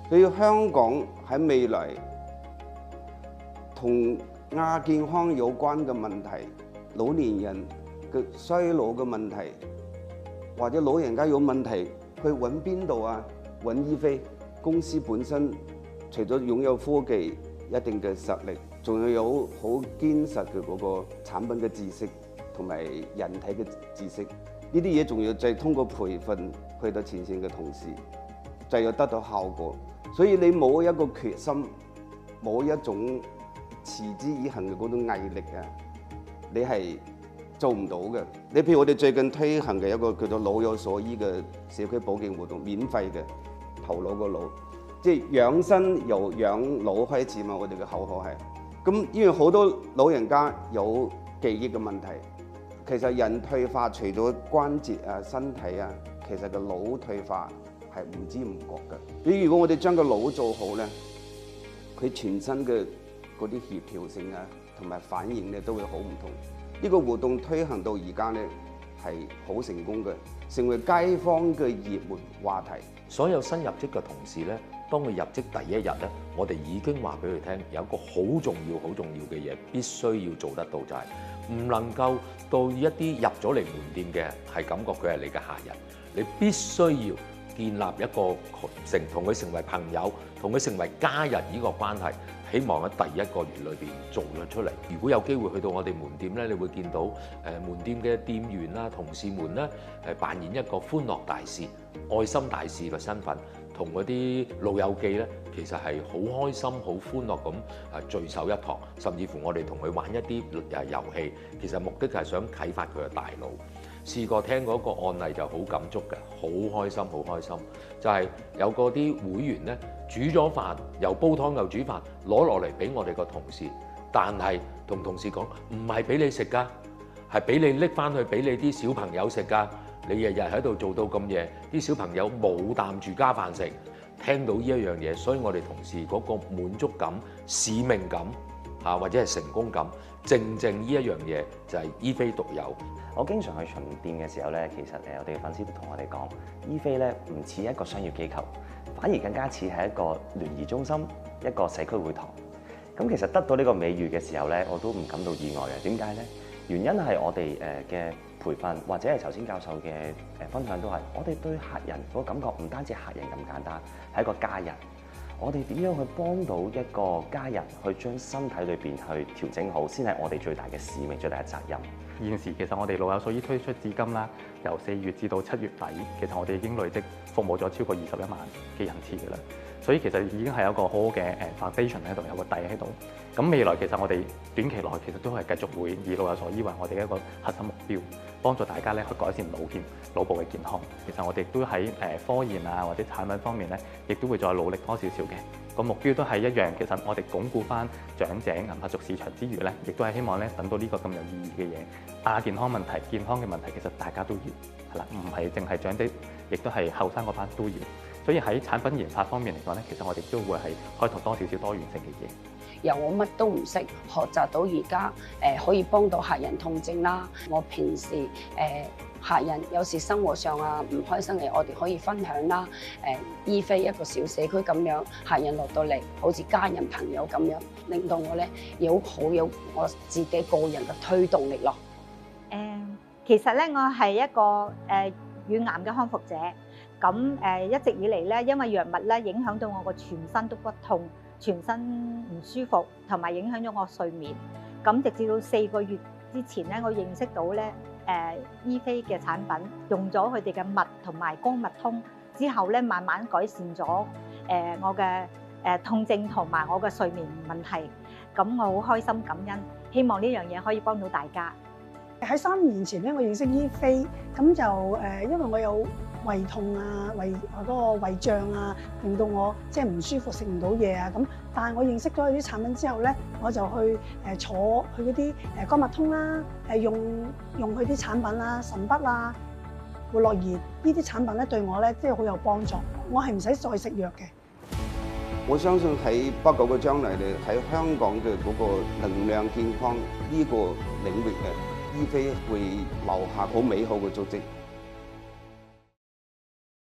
所以香港喺未來同亞健康有關嘅問題，老年人嘅衰老嘅問題，或者老人家有問題，去揾邊度啊？揾醫飛公司本身，除咗擁有科技一定嘅實力，仲要有好堅實嘅嗰個產品嘅知識同埋人體嘅知識，呢啲嘢仲要再通過培訓去到前線嘅同事，就要得到效果。所以你冇一個決心，冇一種持之以恆嘅嗰種毅力啊，你係做唔到嘅。你譬如我哋最近推行嘅一個叫做老有所依嘅社區保健活動，免費嘅，頭腦個腦，即係養生由養老開始嘛。我哋嘅口號係咁，因為好多老人家有記憶嘅問題，其實人退化除咗關節啊、身體啊，其實個腦退化係唔知唔覺嘅。你如果我哋將個腦做好咧，佢全身嘅嗰啲協調性啊，同埋反應咧都會好唔同。呢個活動推行到而家咧係好成功嘅，成為街坊嘅熱門話題。所有新入職嘅同事咧，當佢入職第一日咧，我哋已經話俾佢聽，有一個好重要嘅嘢必須要做得到，就係唔能夠到一啲入咗嚟門店嘅係感覺佢係你嘅客人，你必須要建立一個同佢成為朋友，同佢成為家人呢個關係。希望喺第一個月裏邊做咗出嚟。如果有機會去到我哋門店咧，你會見到門店嘅店員啦、同事們咧扮演一個歡樂大使、愛心大使嘅身份，同嗰啲老友記咧，其實係好開心、好歡樂咁聚首一堂，甚至乎我哋同佢玩一啲遊戲，其實目的係想啟發佢嘅大腦。試過聽過一個案例就好感觸嘅，好開心，就係有嗰啲會員咧煮咗飯，又煲湯又煮飯，攞落嚟俾我哋個同事，但係同同事講唔係俾你食㗎，係俾你拎翻去俾你啲小朋友食㗎。你日日喺度做到咁夜，啲小朋友冇啖住家飯食。聽到呢一樣嘢，所以我哋同事嗰個滿足感、使命感或者係成功感，正呢一樣嘢就係醫飛獨有。我經常去巡店嘅時候咧，其實我哋嘅粉絲都同我哋講，醫飛咧唔似一個商業機構，反而更加似係一個聯誼中心、一個社區會堂。咁其實得到呢個美譽嘅時候咧，我都唔感到意外嘅。點解咧？原因係我哋嘅培訓或者係頭先教授嘅分享都係，我哋對客人嗰個感覺唔單止係客人咁簡單，係一個家人。我哋點樣去幫到一個家人去將身體裏邊去調整好，先係我哋最大嘅使命、最大嘅責任。現時其實我哋老有所依推出至今啦，由4月至到7月底，其實我哋已經累積服務咗超過21萬嘅人次嘅啦。所以其實已經係有一個好好嘅foundation 喺度，有個底喺度。咁未來其實我哋短期內其實都係繼續會以老有所依為我哋嘅一個核心目標，幫助大家咧去改善腦部嘅健康。其實我哋都喺科研啊或者產品方面咧，亦都會再努力多少少嘅。個目標都係一樣，其實我哋鞏固翻長者銀髮族市場之餘咧，亦都係希望咧等到呢個咁有意義嘅嘢。亞健康問題、健康嘅問題，其實大家都要係啦，唔係淨係長者，亦都係後生嗰班都要。所以喺產品研發方面嚟講咧，其實我哋都會係開拓多少少多元性嘅嘢。由我乜都唔識，學習到而家可以幫到客人痛症啦。我平時客人有時生活上唔開心嘅，我哋可以分享啦。醫飛一個小社區咁樣，客人落到嚟好似家人朋友咁樣，令到我咧有我自己個人嘅推動力咯。其實咧我係一個乳癌嘅康復者，咁一直以嚟咧，因為藥物咧影響到我個全身都骨痛，全身唔舒服，同埋影響咗我睡眠。咁直至到4個月之前咧，我認識到咧醫飛嘅產品，用咗佢哋嘅脈同埋光脈通之後咧，慢慢改善咗我嘅痛症同埋我嘅睡眠問題。咁我好開心感恩，希望呢樣嘢可以幫到大家。喺3年前咧，我認識醫飛，咁就因為我有胃痛啊、嗰個胃脹啊，令到我即係唔舒服，食唔到嘢啊咁。但係我認識咗佢啲產品之後咧，我就去坐佢嗰啲光脈通啦，用佢啲產品啦、神筆啊、活絡儀呢啲產品咧，對我咧即係好有幫助。我係唔使再食藥嘅。我相信喺不久嘅將來咧，喺香港嘅嗰個能量健康呢個領域嘅醫飛會留下好美好嘅足跡。